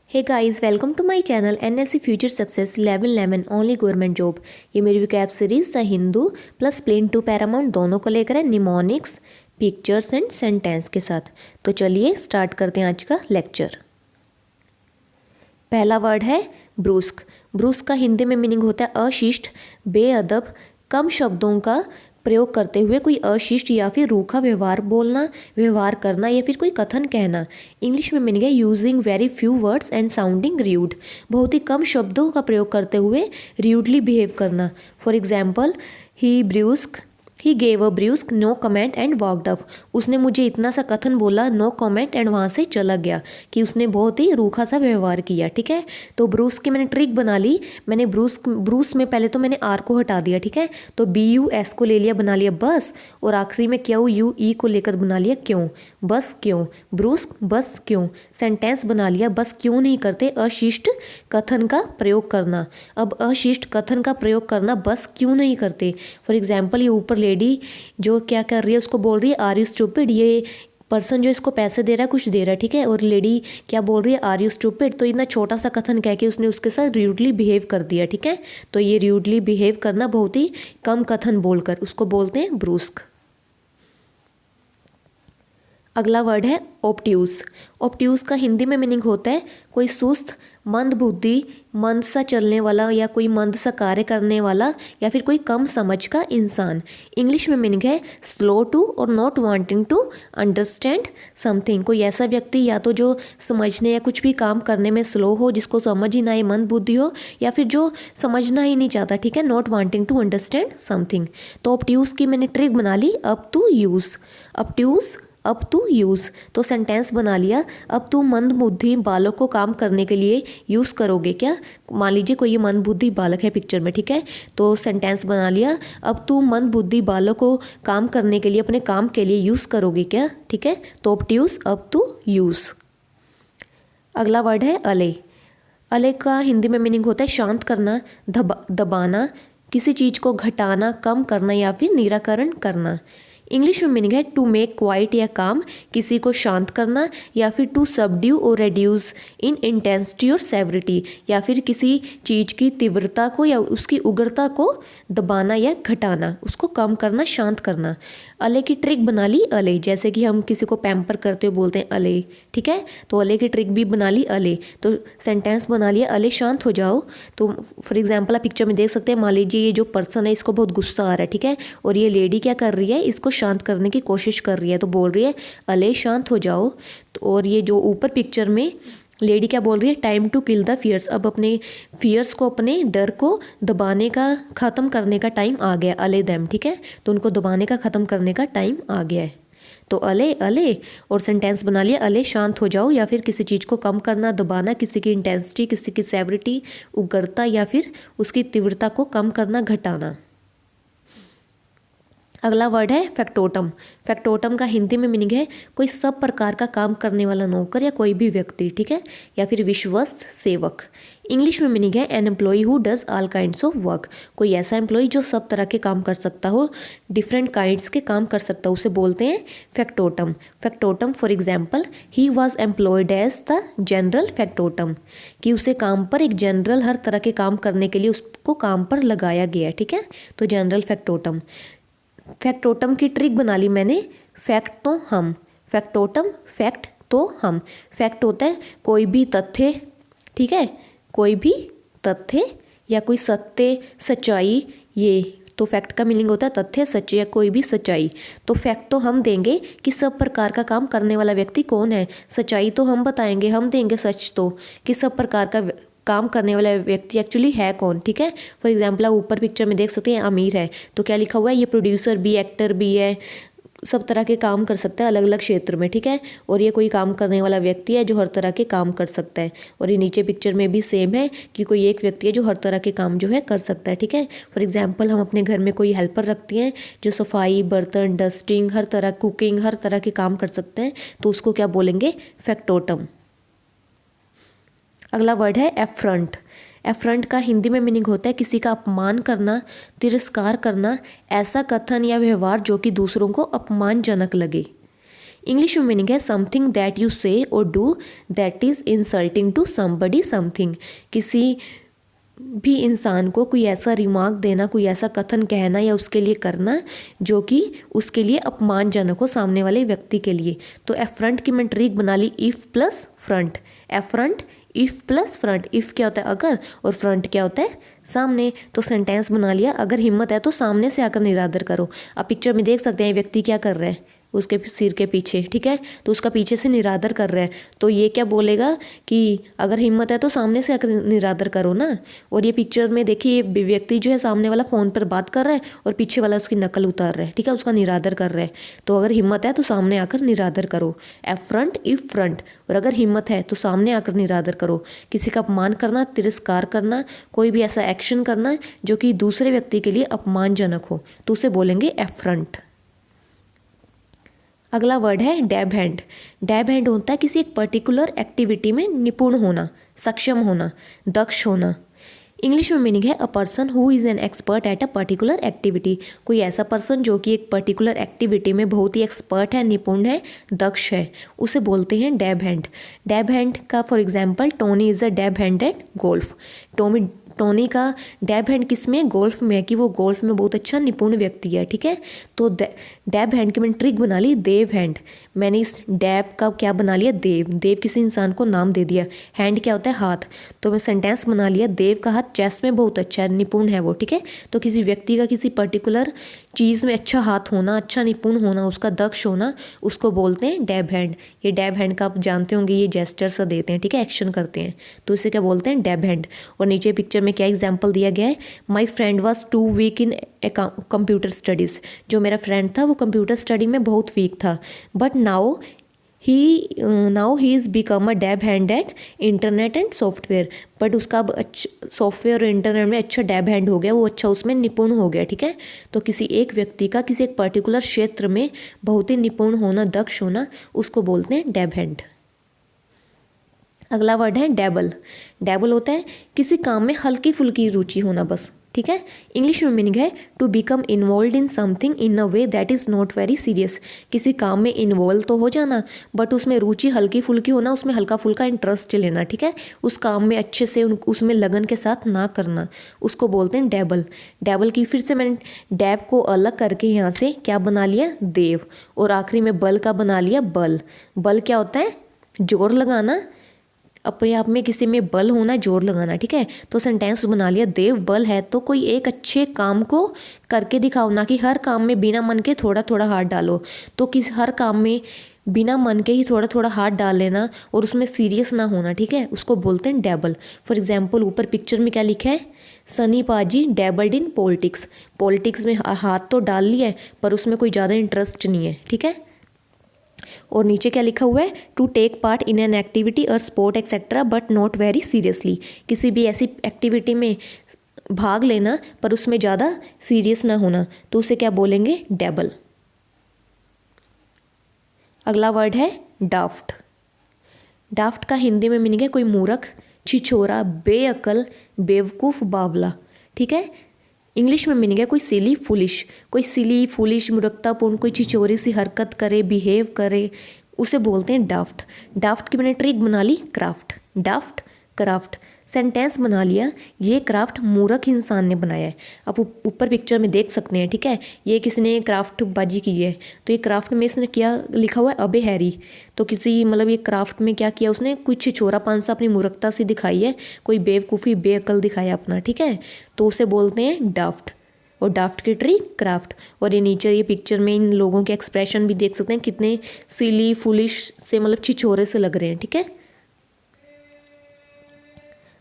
Hey guys, welcome to my channel N S C future success 11 only government job. ये मेरी vocab series the Hindu plus plane to paramount दोनों को लेकर है, mnemonics, pictures and sentence के साथ। तो चलिए स्टार्ट करते हैं आज का लेक्चर। पहला वर्ड है ब्रूस्क। ब्रूस्क का हिंदी में मीनिंग होता है अशिष्ट, बेअदब, कम शब्दों का प्रयोग करते हुए कोई अशिष्ट या फिर रूखा व्यवहार बोलना, व्यवहार करना या फिर कोई कथन कहना। इंग्लिश में मीनिंग है using very few words and sounding rude. बहुत ही कम शब्दों का प्रयोग करते हुए र्यूडली बिहेव करना। For example, he gave a brusque no comment and walked off. उसने मुझे इतना सा कथन बोला, नो कमेंट एंड वहाँ से चला गया, कि उसने बहुत ही रूखा सा व्यवहार किया। ठीक है, तो ब्रूस्क की मैंने ट्रिक बना ली। मैंने ब्रूस में पहले तो मैंने आर को हटा दिया। ठीक है, तो BUS को ले लिया, बना लिया बस, और आखिरी में QUE को लेकर बना लिया क्यों। बस क्यों, ब्रूस्क बस क्यों। सेंटेंस बना लिया, बस क्यों नहीं करते अशिष्ट कथन का प्रयोग करना। अब अशिष्ट कथन का प्रयोग करना, बस क्यों नहीं करते। फॉर एग्जाम्पल, ये ऊपर लेडी जो क्या कर रही है उसको बोल रही है आर यू स्टूपिड। ये पर्सन जो इसको पैसे दे रहा है, कुछ दे रहा है, ठीक है, और लेडी क्या बोल रही है आर यू स्टूपिड। तो इतना छोटा सा कथन कह के उसने उसके साथ र्यूडली बिहेव कर दिया। ठीक है, तो ये र्यूडली बिहेव करना, बहुत ही कम कथन बोलकर, उसको बोलते हैं ब्रूस्क। अगला वर्ड है ओब्ट्यूस। ओब्ट्यूस का हिंदी में मीनिंग होता है कोई सुस्त, मंद बुद्धि, मंद सा चलने वाला या कोई मंद सा कार्य करने वाला या फिर कोई कम समझ का इंसान। इंग्लिश में मीनिंग है स्लो टू और not wanting to understand something. कोई ऐसा व्यक्ति या तो जो समझने या कुछ भी काम करने में स्लो हो, जिसको समझ ही ना आए, मंद बुद्धि हो, या फिर जो समझना ही नहीं चाहता। ठीक है, not wanting to understand something. तो ऑब्ट्यूस की मैंने ट्रिक बना ली, अब टू यूज़। ऑब्ट्यूस अब तू यूज़, तो सेंटेंस बना लिया, अब तू मंद बुद्धि बालक को काम करने के लिए यूज़ करोगे क्या। मान लीजिए कोई ये मंद बुद्धि बालक है पिक्चर में। ठीक है, तो सेंटेंस बना लिया, अब तू मंद बुद्धि बालक को काम करने के लिए, अपने काम के लिए यूज़ करोगे क्या। ठीक है, तो ऑब्ट्यूस अब तू यूज़। अगला वर्ड है अले। अले का हिंदी में मीनिंग होता है शांत करना, दबाना, किसी चीज़ को घटाना, कम करना या फिर निराकरण करना। इंग्लिश में मीनिंग है टू मेक क्वाइट या काम, किसी को शांत करना, या फिर टू सबड्यू और रेड्यूस इन इंटेंसिटी और सेवरिटी, या फिर किसी चीज़ की तीव्रता को या उसकी उग्रता को दबाना या घटाना, उसको कम करना, शांत करना। अले की ट्रिक बना ली अले, जैसे कि हम किसी को पैम्पर करते हुए बोलते हैं अले। ठीक है, तो अले की ट्रिक भी बना ली अले, तो सेंटेंस बना लिया अले शांत हो जाओ। तो फॉर एग्जाम्पल आप पिक्चर में देख सकते हैं, मान लीजिए ये जो पर्सन है इसको बहुत गुस्सा आ रहा है। ठीक है, और ये लेडी क्या कर रही है, इसको शांत करने की कोशिश कर रही है, तो बोल रही है अले शांत हो जाओ। तो और ये जो ऊपर पिक्चर में लेडी क्या बोल रही है, time to kill the fears. अब अपने फियर्स को, अपने डर को दबाने का, ख़त्म करने का टाइम आ गया, अले देम। ठीक है, तो उनको दबाने का, ख़त्म करने का टाइम आ गया है। तो अले अले, और सेंटेंस बना लिया अले शांत हो जाओ, या फिर किसी चीज़ को कम करना, दबाना, किसी की इंटेंसिटी, किसी की सेवरिटी, उग्रता या फिर उसकी तीव्रता को कम करना, घटाना। अगला वर्ड है फैक्टोटम। फैक्टोटम का हिंदी में मीनिंग है कोई सब प्रकार का काम करने वाला नौकर या कोई भी व्यक्ति। ठीक है, या फिर विश्वस्त, सेवक। इंग्लिश में मीनिंग है an employee who does all kinds of work. कोई ऐसा एम्प्लॉय जो सब तरह के काम कर सकता हो, डिफरेंट काइंड्स के काम कर सकता हो, उसे बोलते हैं factotum. Factotum for example, he was employed as the general factotum, कि उसे काम पर, एक जनरल हर तरह के काम करने के लिए उसको काम पर लगाया गया। ठीक है, तो जनरल फैक्टोटम। फैक्टोटम की ट्रिक बना ली मैंने, फैक्ट तो हम। फैक्टोटम, फैक्ट तो हम। फैक्ट होता है कोई भी तथ्य। ठीक है, कोई भी तथ्य या कोई सत्य, सच्चाई, ये तो फैक्ट का मीनिंग होता है तथ्य, सच्चे या कोई भी सच्चाई। तो फैक्ट तो हम देंगे कि सब प्रकार का काम करने वाला व्यक्ति कौन है, सच्चाई तो हम बताएंगे, हम देंगे सच तो, कि सब प्रकार का काम करने वाला व्यक्ति एक्चुअली है कौन। ठीक है, फॉर एग्जाम्पल आप ऊपर पिक्चर में देख सकते हैं अमीर है, तो क्या लिखा हुआ है, ये प्रोड्यूसर भी, एक्टर भी है, सब तरह के काम कर सकता है अलग अलग क्षेत्र में। ठीक है, और ये कोई काम करने वाला व्यक्ति है जो हर तरह के काम कर सकता है। और ये नीचे पिक्चर में भी सेम है कि कोई एक व्यक्ति है जो हर तरह के काम जो है कर सकता है। ठीक है, फॉर एग्जाम्पल हम अपने घर में कोई हेल्पर रखते हैं जो सफाई, बर्तन, डस्टिंग, हर तरह, कुकिंग, हर तरह के काम कर सकते हैं, तो उसको क्या बोलेंगे, फैक्टोटम। अगला वर्ड है एफ्रंट। एफ्रंट का हिंदी में मीनिंग होता है किसी का अपमान करना, तिरस्कार करना, ऐसा कथन या व्यवहार जो कि दूसरों को अपमानजनक लगे। इंग्लिश में मीनिंग है समथिंग दैट यू से और do that is insulting to somebody something. किसी भी इंसान को कोई ऐसा रिमार्क देना, कोई ऐसा कथन कहना या उसके लिए करना जो कि उसके लिए अपमानजनक हो सामने वाले व्यक्ति के लिए। तो एफरंट की मैंने ट्रिक बना ली इफ़ प्लस फ्रंट। एफरंट इफ़ प्लस फ्रंट। इफ़ क्या होता है अगर, और फ्रंट क्या होता है सामने। तो सेंटेंस बना लिया, अगर हिम्मत है तो सामने से आकर निरादर करो। आप पिक्चर में देख सकते हैं व्यक्ति क्या कर रहा है उसके सिर के पीछे, ठीक है, तो उसका पीछे से निरादर कर रहा है। तो ये क्या बोलेगा कि अगर हिम्मत है तो सामने से आकर निरादर करो ना। और ये पिक्चर में देखिए ये व्यक्ति जो है सामने वाला फ़ोन पर बात कर रहा है और पीछे वाला उसकी नकल उतार रहा है, ठीक है, उसका निरादर कर रहा है। तो अगर हिम्मत है तो सामने आकर निरादर करो। F front if front. और अगर हिम्मत है तो सामने आकर निरादर करो। किसी का अपमान करना, तिरस्कार करना, कोई भी ऐसा एक्शन करना जो कि दूसरे व्यक्ति के लिए अपमानजनक हो, तो उसे बोलेंगे एफ फ्रंट। अगला वर्ड है डैब हैंड। डैब हैंड होता है किसी एक पर्टिकुलर एक्टिविटी में निपुण होना, सक्षम होना, दक्ष होना। इंग्लिश में मीनिंग है a person who is an expert at a particular activity. कोई ऐसा पर्सन जो कि एक पर्टिकुलर एक्टिविटी में बहुत ही एक्सपर्ट है, निपुण है, दक्ष है, उसे बोलते हैं डैब हैंड। डैब हैंड का for example Tony is a dab hand eight golf. Tony का डैब हैंड किस में, गोल्फ में है, कि वो गोल्फ में बहुत अच्छा निपुण व्यक्ति है, ठीक है। तो डैब हैंड की मैंने ट्रिक बना ली देव हैंड। मैंने इस डैब का क्या बना लिया देव। देव किसी इंसान को नाम दे दिया। हैंड क्या होता है हाथ। तो मैं सेंटेंस बना लिया देव का हाथ चेस में बहुत अच्छा है, निपुण है वो, ठीक है। तो किसी व्यक्ति का किसी पर्टिकुलर चीज़ में अच्छा हाथ होना, अच्छा निपुण होना, उसका दक्ष होना, उसको बोलते हैं डैब हैंड। ये डैब हैंड का आप जानते होंगे, ये जेस्चर सा देते हैं, ठीक है, एक्शन करते हैं, तो इसे क्या बोलते हैं डैब हैंड। और नीचे पिक्चर में क्या एग्जाम्पल दिया गया है, my friend was too weak in computer studies. जो मेरा फ्रेंड था वो कंप्यूटर स्टडी में बहुत वीक था, but now he is become a dab hand eight internet and software. But उसका अब सॉफ्टवेयर और इंटरनेट में अच्छा डैब हैंड हो गया, वो अच्छा उसमें निपुण हो गया, ठीक है। तो किसी एक व्यक्ति का किसी एक पर्टिकुलर क्षेत्र में बहुत ही निपुण होना, दक्ष होना, उसको बोलते हैं डैब हैंड। अगला वर्ड है डैबल। डैबल होता है किसी काम में हल्की फुल्की रुचि होना बस, ठीक है। इंग्लिश में मीनिंग है to become involve in something in a way that is not very serious. किसी काम में इन्वॉल्व तो हो जाना, बट उसमें रुचि हल्की फुल्की होना, उसमें हल्का फुल्का इंटरेस्ट लेना, ठीक है। उस काम में अच्छे से उसमें लगन के साथ ना करना, उसको बोलते हैं डैबल। डैबल की फिर से मैंने डैब को अलग करके यहाँ से क्या बना लिया देव, और आखिरी में बल का बना लिया बल। बल क्या होता है जोर लगाना, अपने आप में किसी में बल होना, जोर लगाना, ठीक है। तो सेंटेंस बना लिया देव बल है तो कोई एक अच्छे काम को करके दिखाओ, ना कि हर काम में बिना मन के थोड़ा थोड़ा हाथ डालो। तो किस हर काम में बिना मन के ही थोड़ा थोड़ा हाथ डाल लेना और उसमें सीरियस ना होना, ठीक है, उसको बोलते हैं डैबल। फॉर एग्जाम्पल ऊपर पिक्चर में क्या लिखा है, सनी पाजी डैबल्ड इन पॉलिटिक्स। पॉलिटिक्स में हाथ तो डाल लिया है पर उसमें कोई ज़्यादा इंटरेस्ट नहीं है, ठीक है। और नीचे क्या लिखा हुआ है, to take part in an activity और sport etcetera but not very seriously. किसी भी ऐसी एक्टिविटी में भाग लेना पर उसमें ज़्यादा सीरियस ना होना, तो उसे क्या बोलेंगे डैबल। अगला वर्ड है डाफ्ट। डाफ्ट का हिंदी में मीनिंग है कोई मूर्ख, छिछोरा, बेअकल, बेवकूफ़, बावला, ठीक है। इंग्लिश में मीनिंग है कोई सिली फुलिश। कोई सिली फुलिश मूर्खतापूर्ण कोई छिछोरी सी हरकत करे, बिहेव करे, उसे बोलते हैं डाफ्ट। डाफ्ट की मैंने ट्रिक बना ली क्राफ्ट। डाफ्ट क्राफ्ट। सेंटेंस बना लिया ये क्राफ्ट मूर्ख इंसान ने बनाया है। आप ऊपर पिक्चर में देख सकते हैं, ठीक है, ये किसी ने क्राफ्ट बाजी की है। तो ये क्राफ्ट में इसने क्या लिखा हुआ है अबे हैरी। तो किसी मतलब ये क्राफ्ट में क्या किया उसने, कुछ छोरापन सा अपनी मूर्खता सी दिखाई है, कोई बेवकूफ़ी बेअकल दिखाया अपना, ठीक है, तो उसे बोलते हैं डाफ्ट। और डाफ्ट की ट्रिक क्राफ्ट। और ये नीचे ये पिक्चर में इन लोगों के एक्सप्रेशन भी देख सकते हैं, कितने सिली फुलिश से मतलब छिछोरे से लग रहे हैं, ठीक है।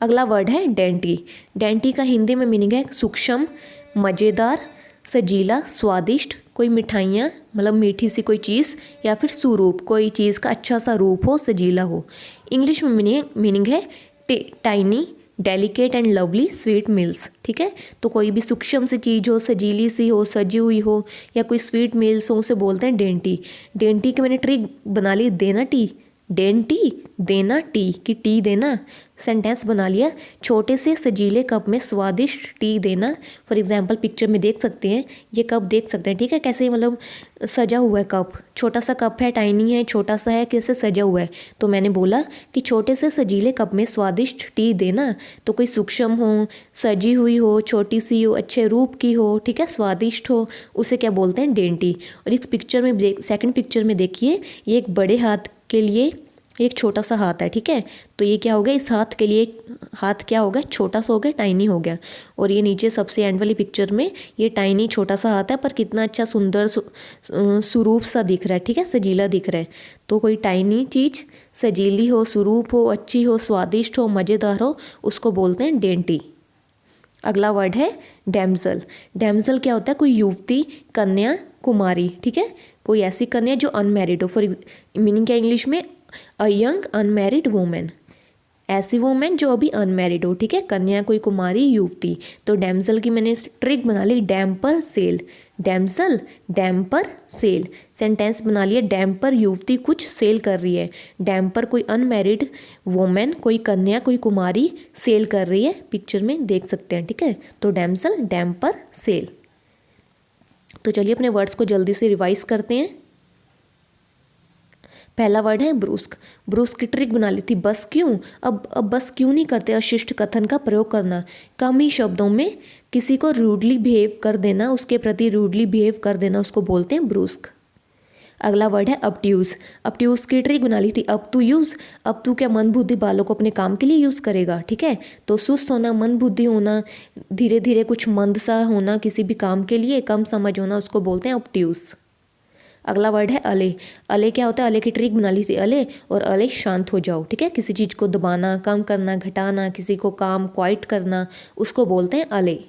अगला वर्ड है डेंटी। डेंटी का हिंदी में मीनिंग है सूक्ष्म, मज़ेदार, सजीला, स्वादिष्ट, कोई मिठाइयाँ मतलब मीठी सी कोई चीज़, या फिर स्वरूप कोई चीज़ का अच्छा सा रूप हो, सजीला हो। इंग्लिश में मीनिंग है tiny, delicate and lovely sweet meals, ठीक है। तो कोई भी सूक्ष्म सी चीज़ हो, सजीली सी हो, सजी हुई हो, या कोई स्वीट मील्स हो, उसे बोलते हैं डेंटी। डेंटी की मैंने ट्रिक बना ली देना टी। डेंटी देना टी, कि टी देना। सेंटेंस बना लिया, छोटे से सजीले कप में स्वादिष्ट टी देना। फॉर एग्जांपल पिक्चर में देख सकते हैं, ये कप देख सकते हैं, ठीक है, कैसे मतलब सजा हुआ है कप, छोटा सा कप है, टाइनी है, छोटा सा है, कैसे सजा हुआ है। तो मैंने बोला कि छोटे से सजीले कप में स्वादिष्ट टी देना, तो कोई सूक्ष्म हो, सजी हुई हो, छोटी सी हो, अच्छे रूप की हो, ठीक है, स्वादिष्ट हो, उसे क्या बोलते हैं, डेंटी। और इस पिक्चर में सेकंड पिक्चर में देखिए, ये एक बड़े हाथ के लिए एक छोटा सा हाथ है, ठीक है, तो ये क्या हो गया, इस हाथ के लिए हाथ क्या हो गया, छोटा सा हो गया, टाइनी हो गया। और ये नीचे सबसे एंड वाली पिक्चर में ये टाइनी छोटा सा हाथ है, पर कितना अच्छा सुंदर सुरूप सा दिख रहा है, ठीक है, सजीला दिख रहा है। तो कोई टाइनी चीज़ सजीली हो, सुरूप हो, अच्छी हो, स्वादिष्ट हो, मज़ेदार हो, उसको बोलते हैं डेंटी। अगला वर्ड है डैमसल। डैमसल क्या होता है, कोई युवती, कन्या, कुमारी, ठीक है, कोई ऐसी कन्या जो अनमैरिड हो। फॉर मीनिंग क्या इंग्लिश में, अ यंग अनमैरिड वुमेन, ऐसी वुमेन जो अभी अनमैरिड हो, ठीक है, कन्या कोई कुमारी युवती। तो डैमसल की मैंने ट्रिक बना ली, डैम पर सेल, डैमसल डैम पर सेल। सेंटेंस बना लिया, डैम पर युवती कुछ सेल कर रही है, डैम पर कोई अनमैरिड वुमेन, कोई कन्या, कोई कुमारी सेल कर रही है, पिक्चर में देख सकते हैं, ठीक है। तो डैमसल डैम पर सेल। तो चलिए अपने वर्ड्स को जल्दी से रिवाइज करते हैं। पहला वर्ड है ब्रुस्क। ब्रुस्क की ट्रिक बना ली थी, बस क्यों, अब बस क्यों नहीं करते, अशिष्ट कथन का प्रयोग करना, कम ही शब्दों में किसी को रूडली बिहेव कर देना, उसके प्रति रूडली बिहेव कर देना, उसको बोलते हैं ब्रुस्क। अगला वर्ड है अपट्यूज। अपट्यूज की ट्रिक बना ली थी, अब तू यूज़, अब तू क्या मन बुद्धि बालों को अपने काम के लिए यूज़ करेगा, ठीक है। तो सुस्त होना, मन बुद्धि होना, धीरे धीरे कुछ मंद सा होना, किसी भी काम के लिए कम समझ होना, उसको बोलते हैं अपट्यूज। अगला वर्ड है अले। अले क्या होता है, अले की ट्रिक बना ली थी, अले और अले शांत हो जाओ, ठीक है, किसी चीज़ को दबाना, कम करना, घटाना, किसी को काम क्वाइट करना, उसको बोलते हैं अले।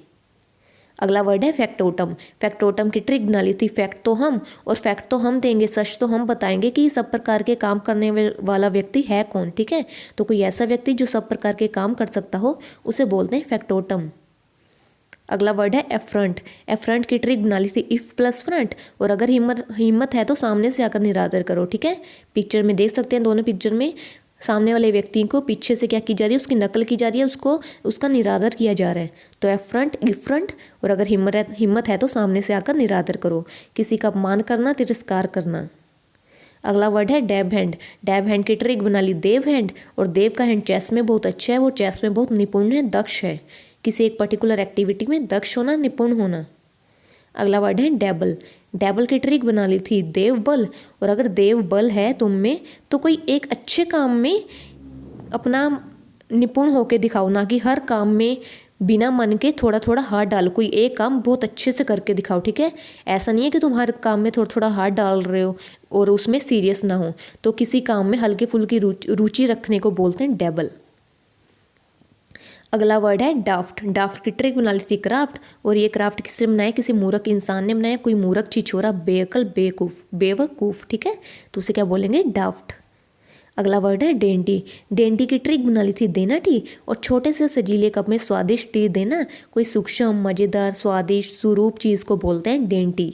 अगला वर्ड है फैक्टोटम। फैक्टोटम की ट्रिक बना ली थी, फैक्ट तो हम, और फैक्ट तो हम देंगे, सच तो हम बताएंगे कि सब प्रकार के काम करने वाला व्यक्ति है कौन, ठीक है। तो कोई ऐसा व्यक्ति जो सब प्रकार के काम कर सकता हो, उसे बोलते हैं फैक्टोटम। अगला वर्ड है एफ्रंट। एफ्रंट की ट्रिक बना ली थी, इफ प्लस फ्रंट, और अगर हिम्मत है तो सामने से आकर निरादर करो, ठीक है। पिक्चर में देख सकते हैं, दोनों पिक्चर में सामने वाले व्यक्ति को पीछे से क्या की जा रही है, उसकी नकल की जा रही है, उसका निरादर किया जा रहा है। तो एफ्रंट, इफ्रंट, और अगर हिम्मत है तो सामने से आकर निरादर करो, किसी का अपमान करना, तिरस्कार करना। अगला वर्ड है डैब हैंड। डैब हैंड की ट्रिक बना ली, देव हैंड, और देव का हैंड चेस में बहुत अच्छा है, वो चेस में बहुत निपुण है, दक्ष है, किसी एक पर्टिकुलर एक्टिविटी में दक्ष होना, निपुण होना। अगला वर्ड है डेबल। डेबल की ट्रिक बना ली थी, देव बल, और अगर देव बल है तुम में तो कोई एक अच्छे काम में अपना निपुण होके दिखाओ, ना कि हर काम में बिना मन के थोड़ा थोड़ा हाथ डालो, कोई एक काम बहुत अच्छे से करके दिखाओ, ठीक है। ऐसा नहीं है कि तुम हर काम में थोड़ा थोड़ा हाथ डाल रहे हो और उसमें सीरियस ना हो, तो किसी काम में हल्के फुल्की रुचि रखने को बोलते हैं डेबल। अगला वर्ड है डाफ्ट। डाफ्ट की ट्रिक बना ली थी क्राफ्ट, और ये क्राफ्ट किसने बनाया, किसी मूर्ख इंसान ने बनाया, कोई मूर्ख छिछोरा, बेअकल, बेवकूफ़, ठीक है, तो उसे क्या बोलेंगे, डाफ्ट। अगला वर्ड है डेंटी। डेंटी की ट्रिक बना ली थी, देना टी, और छोटे से सजीले कप में स्वादिष्ट टी देना, कोई सूक्ष्म, मज़ेदार, स्वादिष्ट, सुरूप चीज़ को बोलते हैं डेंटी।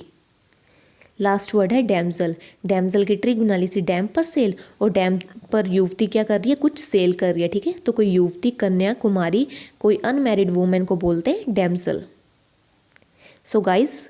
लास्ट वर्ड है डैमसल। डैमसल की ट्रिक बना ली थी, डैम पर सेल, और डैम पर युवती क्या कर रही है, कुछ सेल कर रही है, ठीक है। तो कोई युवती, कन्या, कुमारी, कोई अनमैरिड वुमेन को बोलते हैं damsel. So guys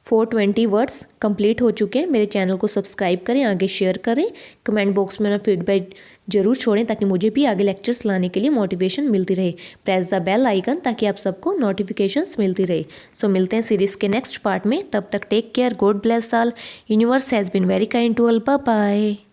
420 words complete हो चुके हैं। मेरे चैनल को सब्सक्राइब करें, आगे शेयर करें, कमेंट बॉक्स में अपना फीडबैक जरूर छोड़ें, ताकि मुझे भी आगे लेक्चर्स लाने के लिए मोटिवेशन मिलती रहे। प्रेस द बेल आइकन ताकि आप सबको नोटिफिकेशंस मिलती रहे। सो मिलते हैं सीरीज़ के नेक्स्ट पार्ट में, तब तक take care, God bless all, universe has been very kind to all, bye bye.